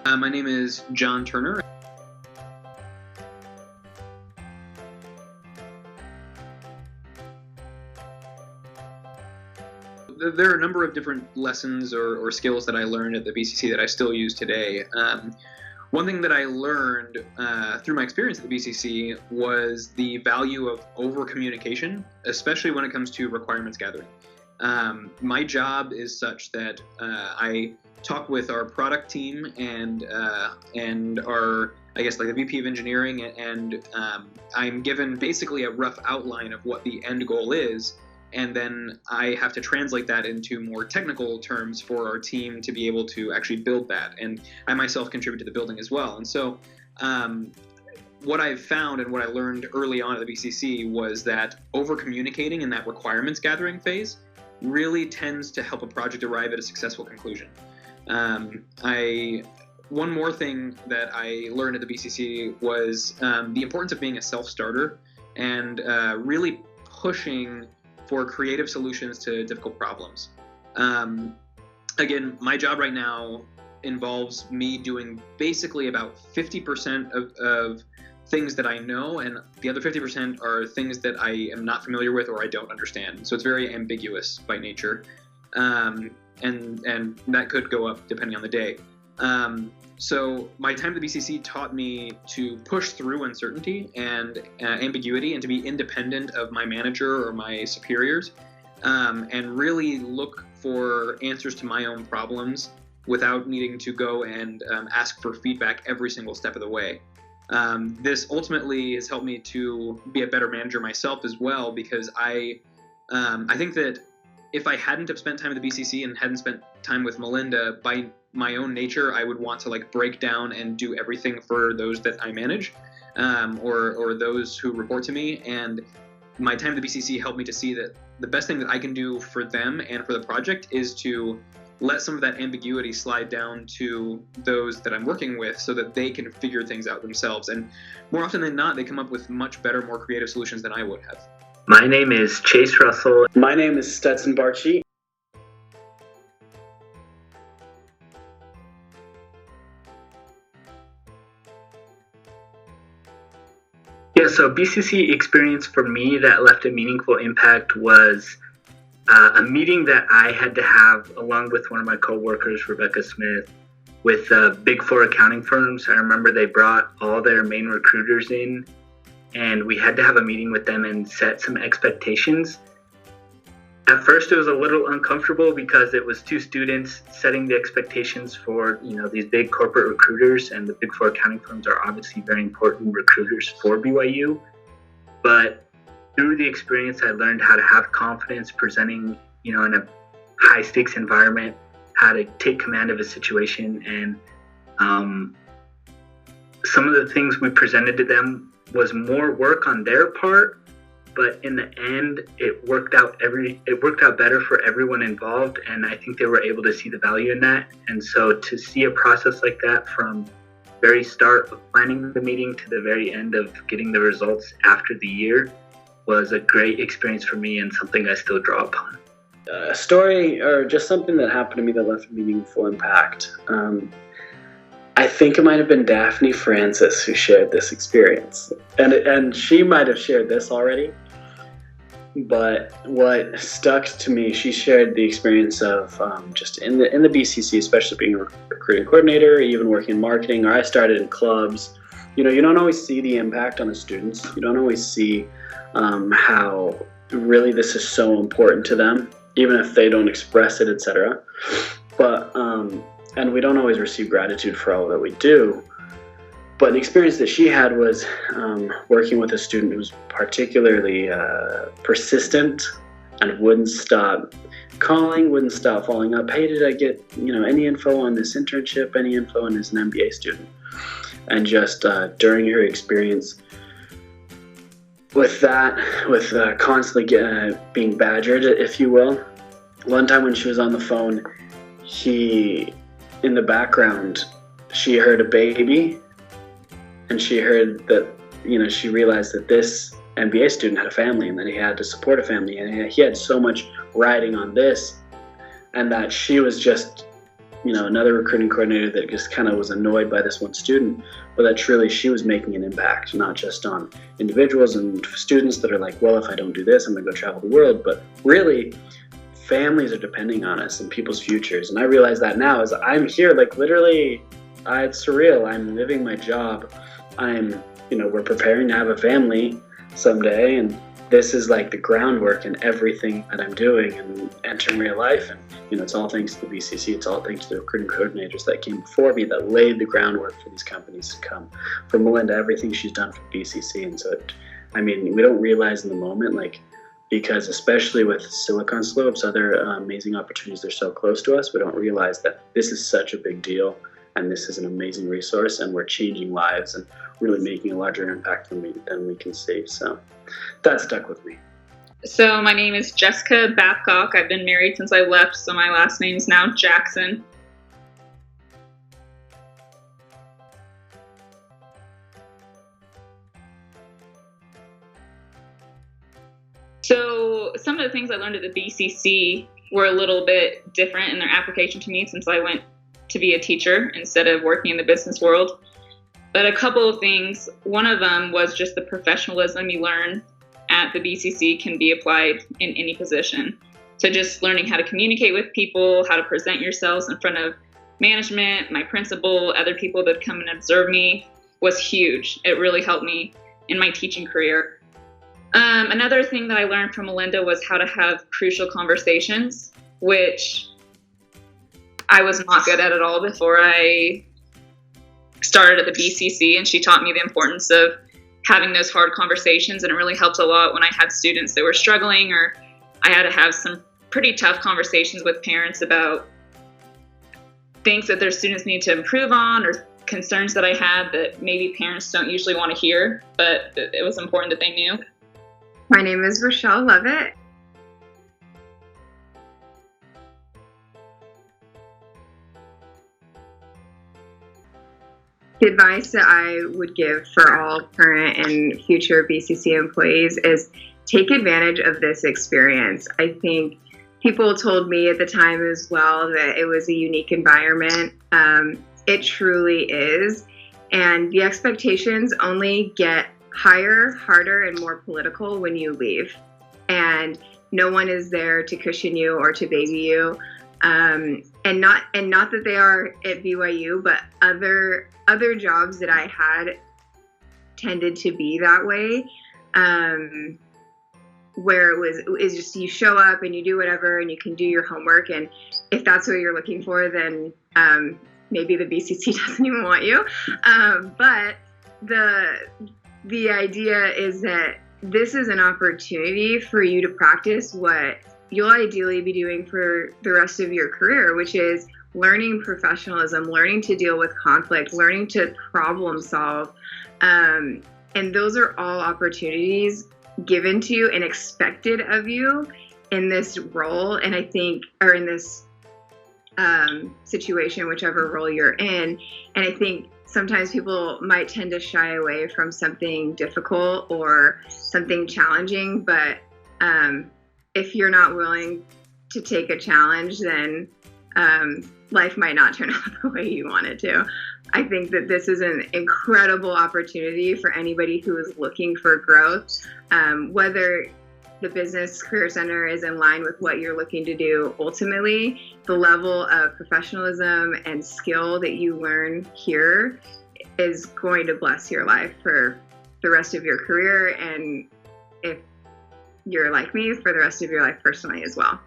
My name is John Turner. There are a number of different lessons or skills that I learned at the BCC that I still use today. One thing that I learned through my experience at the BCC was the value of over-communication, especially when it comes to requirements gathering. My job is such that I talk with our product team and our, I guess, like the VP of engineering, and I'm given basically a rough outline of what the end goal is, and then I have to translate that into more technical terms for our team to be able to actually build that. And I myself contribute to the building as well. And so what I've found and what I learned early on at the BCC was that over-communicating in that requirements gathering phase really tends to help a project arrive at a successful conclusion. One more thing that I learned at the BCC was the importance of being a self-starter and really pushing for creative solutions to difficult problems. Again, my job right now involves me doing basically about 50% of things that I know, and the other 50% are things that I am not familiar with or I don't understand. So it's very ambiguous by nature, and that could go up depending on the day. So my time at the BCC taught me to push through uncertainty and ambiguity and to be independent of my manager or my superiors, and really look for answers to my own problems without needing to go and ask for feedback every single step of the way. This ultimately has helped me to be a better manager myself as well, because I think that if I hadn't have spent time at the BCC and hadn't spent time with Melinda, by my own nature, I would want to like break down and do everything for those that I manage, or those who report to me. And my time at the BCC helped me to see that the best thing that I can do for them and for the project is to let some of that ambiguity slide down to those that I'm working with so that they can figure things out themselves. And more often than not, they come up with much better, more creative solutions than I would have. My name is Chase Russell. My name is Stetson Barchi. Yeah, so BCC experience for me that left a meaningful impact was a meeting that I had to have along with one of my coworkers, Rebecca Smith, with Big Four accounting firms. I remember they brought all their main recruiters in, and we had to have a meeting with them and set some expectations. At first, it was a little uncomfortable because it was two students setting the expectations for, these big corporate recruiters, and the Big Four accounting firms are obviously very important recruiters for BYU. But through the experience, I learned how to have confidence presenting, in a high stakes environment, how to take command of a situation. And some of the things we presented to them was more work on their part, but in the end, it worked out better for everyone involved, and I think they were able to see the value in that. And so to see a process like that from very start of planning the meeting to the very end of getting the results after the year was a great experience for me and something I still draw upon. A story or just something that happened to me that left a meaningful impact. I think it might have been Daphne Francis who shared this experience, and she might have shared this already, but what stuck to me, she shared the experience of just in the BCC, especially being a recruiting coordinator, even working in marketing, or I started in clubs. You don't always see the impact on the students. You don't always see how really this is so important to them, even if they don't express it, etc. But and we don't always receive gratitude for all that we do. But the experience that she had was working with a student who was particularly persistent and wouldn't stop calling, wouldn't stop following up. Hey, did I get any info on this internship? Any info on this an MBA student? And just during her experience with that, with constantly being badgered, if you will. One time when she was on the phone, in the background, she heard a baby, and she heard that, she realized that this MBA student had a family and that he had to support a family, and he had so much riding on this, and that she was just another recruiting coordinator that just kind of was annoyed by this one student, but that truly she was making an impact, not just on individuals and students that are like, well, if I don't do this, I'm going to go travel the world, but really families are depending on us and people's futures. And I realize that now as I'm here, like literally, it's surreal. I'm living my job. We're preparing to have a family someday, and this is like the groundwork in everything that I'm doing and entering real life. And it's all thanks to the BCC. It's all thanks to the recruiting coordinators that came before me that laid the groundwork for these companies to come. For Melinda, everything she's done for BCC. And so, we don't realize in the moment, because especially with Silicon Slopes, other amazing opportunities, they're so close to us, we don't realize that this is such a big deal. And this is an amazing resource, and we're changing lives and really making a larger impact than we can see. So that stuck with me. So my name is Jessica Babcock. I've been married since I left, so my last name is now Jackson. So some of the things I learned at the BCC were a little bit different in their application to me since I went to be a teacher instead of working in the business world. But a couple of things, one of them was just the professionalism you learn at the BCC can be applied in any position. So just learning how to communicate with people, how to present yourselves in front of management, my principal, other people that come and observe me was huge. It really helped me in my teaching career. Another thing that I learned from Melinda was how to have crucial conversations, which I was not good at all before I started at the BCC, and she taught me the importance of having those hard conversations, and it really helped a lot when I had students that were struggling, or I had to have some pretty tough conversations with parents about things that their students need to improve on, or concerns that I had that maybe parents don't usually want to hear, but it was important that they knew. My name is Rochelle Levitt. The advice that I would give for all current and future BCC employees is take advantage of this experience. I think people told me at the time as well that it was a unique environment. It truly is. And the expectations only get higher, harder, and more political when you leave. And no one is there to cushion you or to baby you. And not that they are at BYU, but other jobs that I had tended to be that way, where it's just you show up and you do whatever and you can do your homework, and if that's what you're looking for, then maybe the BCC doesn't even want you. But the idea is that this is an opportunity for you to practice what you'll ideally be doing for the rest of your career, which is learning professionalism, learning to deal with conflict, learning to problem solve. And those are all opportunities given to you and expected of you in this role. And I think, or in this situation, whichever role you're in. And I think sometimes people might tend to shy away from something difficult or something challenging, but if you're not willing to take a challenge, then life might not turn out the way you want it to. I think that this is an incredible opportunity for anybody who is looking for growth, whether the Business Career Center is in line with what you're looking to do. Ultimately, the level of professionalism and skill that you learn here is going to bless your life for the rest of your career, and if you're like me, for the rest of your life personally as well.